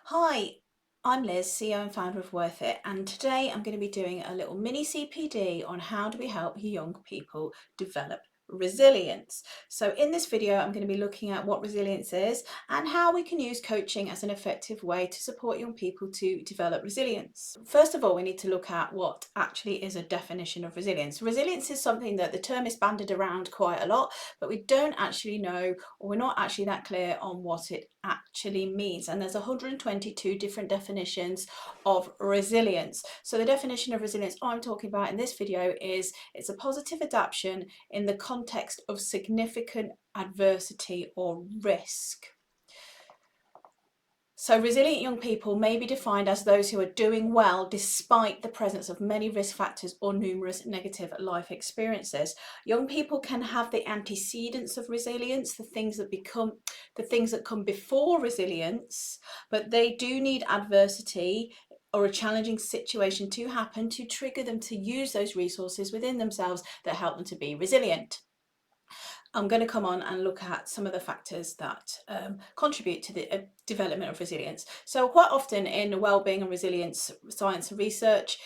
Hi, I'm Liz, CEO and founder of Worth It, and today I'm going to be doing a little mini CPD on how do we help young people develop resilience. So in this video, I'm going to be looking at what resilience is and how we can use coaching as an effective way to support young people to develop resilience. First of all, we need to look at what actually is a definition of resilience. Resilience is something that the term is bandied around quite a lot, but we don't actually know, or we're not actually that clear on what it actually means. And there's 122 different definitions of resilience. So the definition of resilience I'm talking about in this video is it's a positive adaptation in the context of significant adversity or risk. So resilient young people may be defined as those who are doing well despite the presence of many risk factors or numerous negative life experiences. Young people can have the antecedents of resilience, the things that come before resilience, but they do need adversity or a challenging situation to happen to trigger them to use those resources within themselves that help them to be resilient. I'm going to come on and look at some of the factors that contribute to the development of resilience. So quite often in well-being and resilience science and research,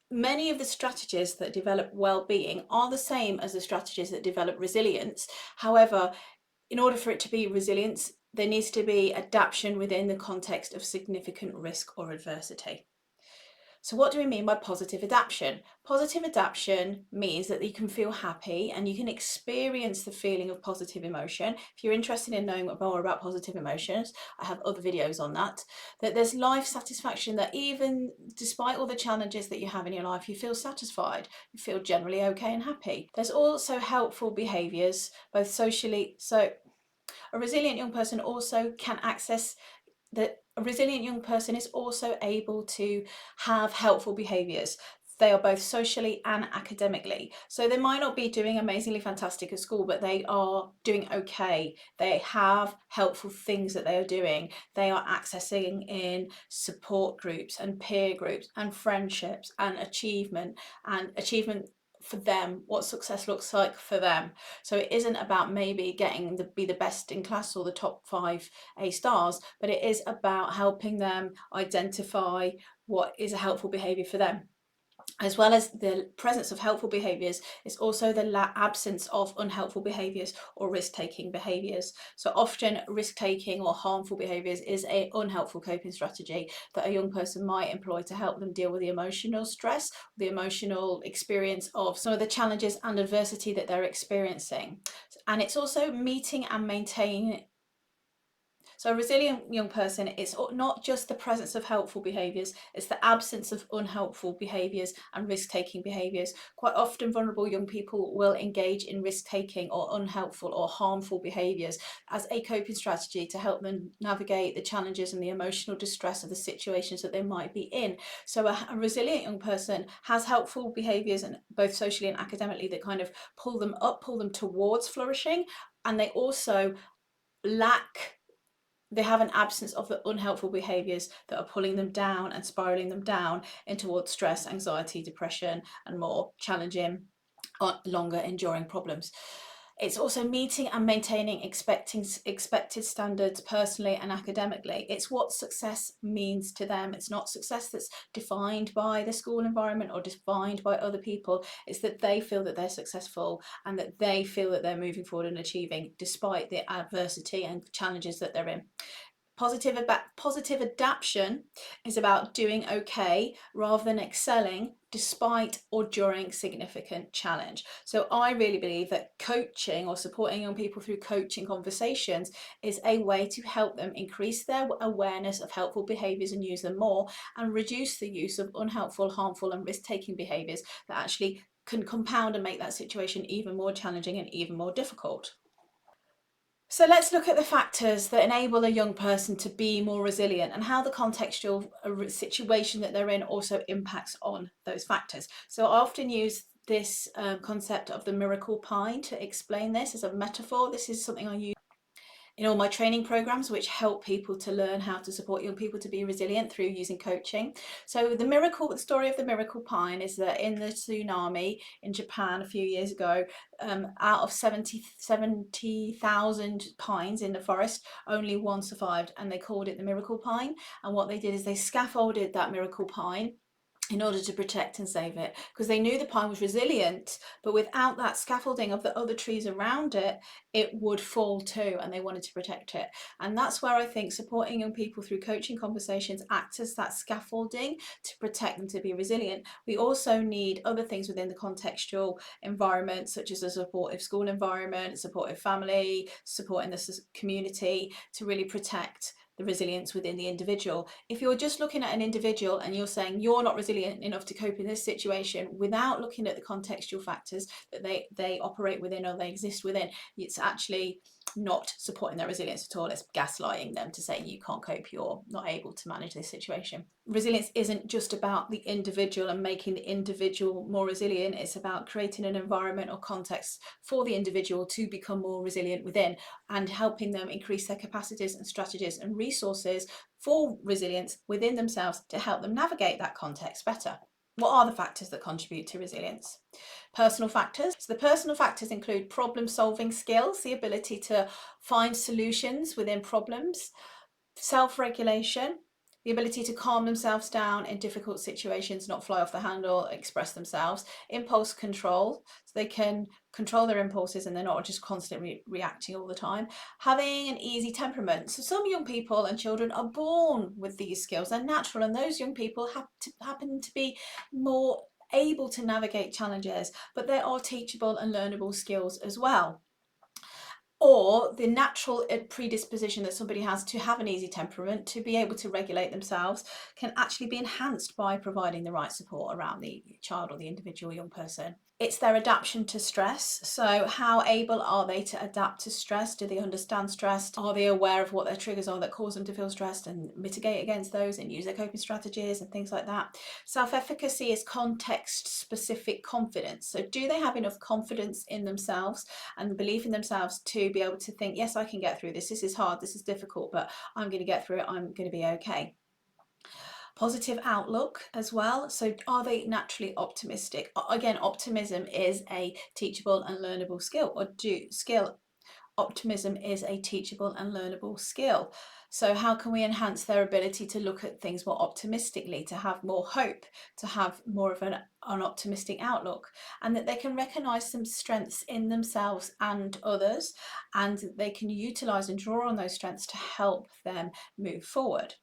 many of the strategies that develop well-being are the same as the strategies that develop resilience. However, in order for it to be resilience, there needs to be adaptation within the context of significant risk or adversity. So what do we mean by positive adaptation? Positive adaptation means that you can feel happy and you can experience the feeling of positive emotion. If you're interested in knowing more about positive emotions, I have other videos on that. That there's life satisfaction, that even despite all the challenges that you have in your life, you feel satisfied, you feel generally okay and happy. There's also helpful behaviours, both socially. So a resilient young person also can access that a resilient young person is also able to have helpful behaviours. They are both socially and academically. So they might not be doing amazingly fantastic at school, but they are doing okay. They have helpful things that they are doing. They are accessing in support groups and peer groups and friendships and achievement for them, what success looks like for them. So it isn't about maybe getting be the best in class or the top 5 A stars, but it is about helping them identify what is a helpful behaviour for them. As well as the presence of helpful behaviours, it's also the absence of unhelpful behaviours or risk-taking behaviours. So often risk-taking or harmful behaviours is an unhelpful coping strategy that a young person might employ to help them deal with the emotional stress, the emotional experience of some of the challenges and adversity that they're experiencing. And it's also meeting and maintaining. So a resilient young person, it's not just the presence of helpful behaviours, it's the absence of unhelpful behaviours and risk-taking behaviours. Quite often vulnerable young people will engage in risk-taking or unhelpful or harmful behaviours as a coping strategy to help them navigate the challenges and the emotional distress of the situations that they might be in. So a resilient young person has helpful behaviours, and both socially and academically, that kind of pull them up, pull them towards flourishing, and they also have an absence of the unhelpful behaviours that are pulling them down and spiralling them down into towards stress, anxiety, depression, and more challenging, longer enduring problems. It's also meeting and maintaining expected standards personally and academically. It's what success means to them. It's not success that's defined by the school environment or defined by other people. It's that they feel that they're successful and that they feel that they're moving forward and achieving despite the adversity and challenges that they're in. Positive adaptation is about doing okay rather than excelling despite or during significant challenge. So I really believe that coaching or supporting young people through coaching conversations is a way to help them increase their awareness of helpful behaviours and use them more, and reduce the use of unhelpful, harmful and risk-taking behaviours that actually can compound and make that situation even more challenging and even more difficult. So let's look at the factors that enable a young person to be more resilient and how the contextual situation that they're in also impacts on those factors. So I often use this concept of the miracle pie to explain this as a metaphor. This is something I use. in all my training programs, which help people to learn how to support young people to be resilient through using coaching. So the story of the miracle pine is that in the tsunami in Japan a few years ago, out of 70,000 pines in the forest, only one survived, and they called it the miracle pine. And what they did is they scaffolded that miracle pine in order to protect and save it, because they knew the pine was resilient, but without that scaffolding of the other trees around it, it would fall too, and they wanted to protect it. And that's where I think supporting young people through coaching conversations acts as that scaffolding to protect them to be resilient. We also need other things within the contextual environment, such as a supportive school environment, supportive family, supporting the community, to really protect the resilience within the individual. If you're just looking at an individual and you're saying you're not resilient enough to cope in this situation without looking at the contextual factors that they operate within or they exist within, it's actually not supporting their resilience at all. It's gaslighting them to say you can't cope, you're not able to manage this situation. Resilience isn't just about the individual and making the individual more resilient. It's about creating an environment or context for the individual to become more resilient within, and helping them increase their capacities and strategies and resources for resilience within themselves to help them navigate that context better. What are the factors that contribute to resilience? Personal factors. So the personal factors include problem solving skills, the ability to find solutions within problems, self-regulation, the ability to calm themselves down in difficult situations, not fly off the handle, express themselves, impulse control, so they can control their impulses and they're not just constantly reacting all the time, having an easy temperament. So some young people and children are born with these skills, they're natural, and those young people happen to be more able to navigate challenges, but there are teachable and learnable skills as well. Or the natural predisposition that somebody has to have an easy temperament, to be able to regulate themselves, can actually be enhanced by providing the right support around the child or the individual young person. It's their adaptation to stress. So how able are they to adapt to stress? Do they understand stress? Are they aware of what their triggers are that cause them to feel stressed and mitigate against those and use their coping strategies and things like that? Self-efficacy is context-specific confidence. So do they have enough confidence in themselves and belief in themselves to be able to think, yes, I can get through this. This is hard, this is difficult, but I'm going to get through it. I'm going to be okay. Positive outlook as well. So are they naturally optimistic? Again, optimism is a teachable and learnable skill, optimism is a teachable and learnable skill. So how can we enhance their ability to look at things more optimistically, to have more hope, to have more of an optimistic outlook, and that they can recognize some strengths in themselves and others, and they can utilize and draw on those strengths to help them move forward.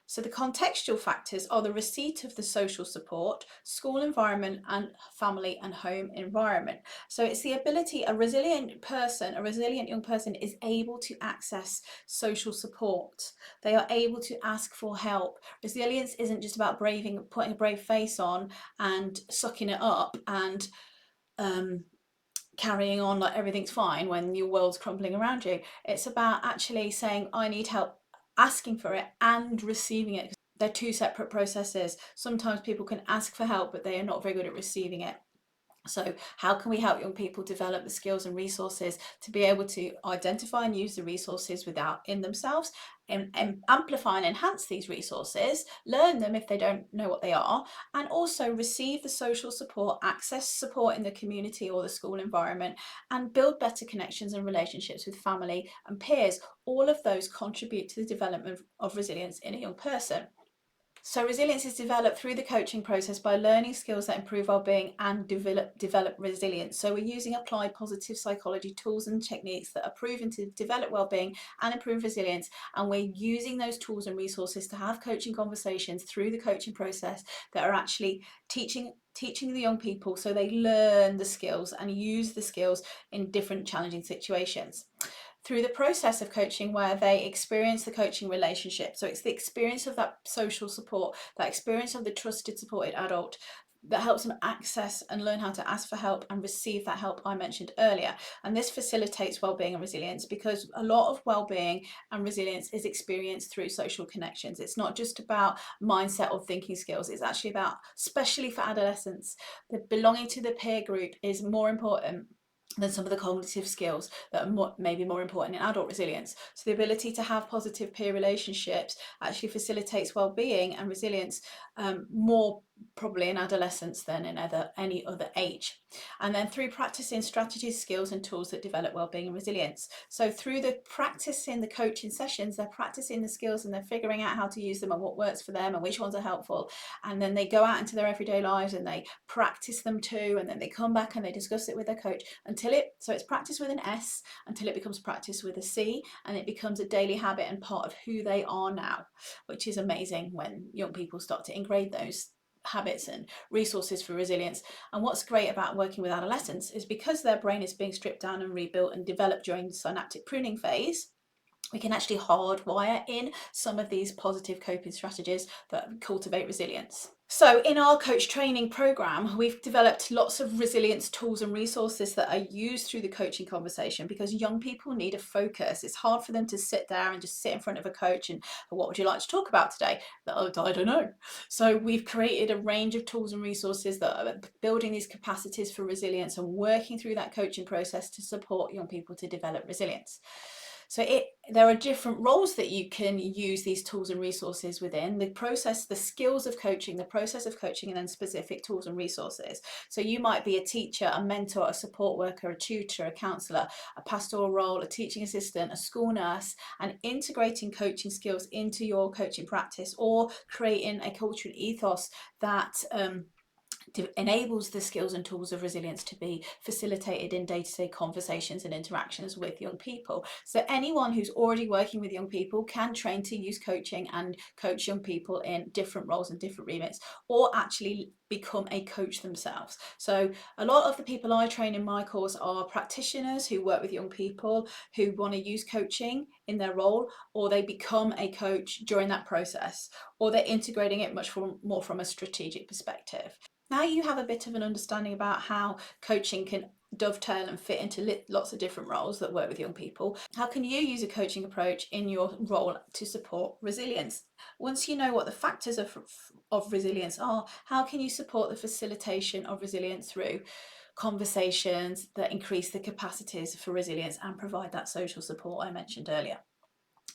So the contextual factors are the receipt of the social support, school environment, and family and home environment. So it's the ability, a resilient young person is able to access social support. They are able to ask for help. Resilience isn't just about putting a brave face on and sucking it up and carrying on like everything's fine when your world's crumbling around you. It's about actually saying, I need help, asking for it and receiving it. They're two separate processes. Sometimes people can ask for help, but they are not very good at receiving it. So how can we help young people develop the skills and resources to be able to identify and use the resources in themselves, and amplify and enhance these resources, learn them if they don't know what they are, and also receive the social support, access support in the community or the school environment, and build better connections and relationships with family and peers. All of those contribute to the development of resilience in a young person. So resilience is developed through the coaching process by learning skills that improve well-being and develop resilience. So we're using applied positive psychology tools and techniques that are proven to develop well-being and improve resilience. And we're using those tools and resources to have coaching conversations through the coaching process that are actually teaching the young people so they learn the skills and use the skills in different challenging situations. Through the process of coaching, where they experience the coaching relationship. So it's the experience of that social support, that experience of the trusted, supported adult that helps them access and learn how to ask for help and receive that help I mentioned earlier. And this facilitates well-being and resilience, because a lot of well-being and resilience is experienced through social connections. It's not just about mindset or thinking skills. It's actually about, especially for adolescents, the belonging to the peer group is more important than some of the cognitive skills that are maybe more important in adult resilience. So the ability to have positive peer relationships actually facilitates well-being and resilience more probably in adolescence than in any other age. And then through practicing strategies, skills and tools that develop well-being and resilience. So through the practicing the coaching sessions, they're practicing the skills and they're figuring out how to use them and what works for them and which ones are helpful. And then they go out into their everyday lives and they practice them too, and then they come back and they discuss it with their coach so it's practice with an S until it becomes practice with a C, and it becomes a daily habit and part of who they are now, which is amazing when young people start to ingrain those habits and resources for resilience. And what's great about working with adolescents is because their brain is being stripped down and rebuilt and developed during the synaptic pruning phase, we can actually hardwire in some of these positive coping strategies that cultivate resilience. So in our coach training program, we've developed lots of resilience tools and resources that are used through the coaching conversation because young people need a focus. It's hard for them to sit there and just sit in front of a coach and, what would you like to talk about today? Oh, I don't know. So we've created a range of tools and resources that are building these capacities for resilience and working through that coaching process to support young people to develop resilience. So there are different roles that you can use these tools and resources within the process, the skills of coaching, the process of coaching, and then specific tools and resources. So you might be a teacher, a mentor, a support worker, a tutor, a counsellor, a pastoral role, a teaching assistant, a school nurse, and integrating coaching skills into your coaching practice or creating a cultural ethos that enables the skills and tools of resilience to be facilitated in day-to-day conversations and interactions with young people. So anyone who's already working with young people can train to use coaching and coach young people in different roles and different remits, or actually become a coach themselves. So a lot of the people I train in my course are practitioners who work with young people who want to use coaching in their role, or they become a coach during that process, or they're integrating it much more from a strategic perspective. Now you have a bit of an understanding about how coaching can dovetail and fit into lots of different roles that work with young people. How can you use a coaching approach in your role to support resilience? Once you know what the factors of resilience are, how can you support the facilitation of resilience through conversations that increase the capacities for resilience and provide that social support I mentioned earlier?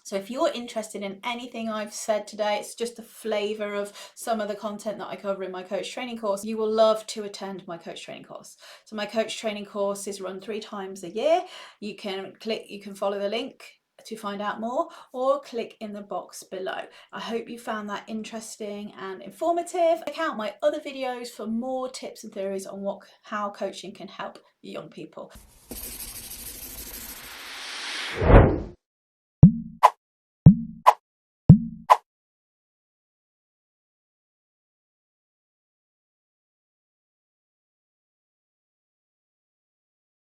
So if you're interested in anything I've said today, it's just a flavour of some of the content that I cover in my coach training course, you will love to attend my coach training course. So my coach training course is run 3 times a year. You can follow the link to find out more, or click in the box below. I hope you found that interesting and informative. Check out my other videos for more tips and theories on how coaching can help young people.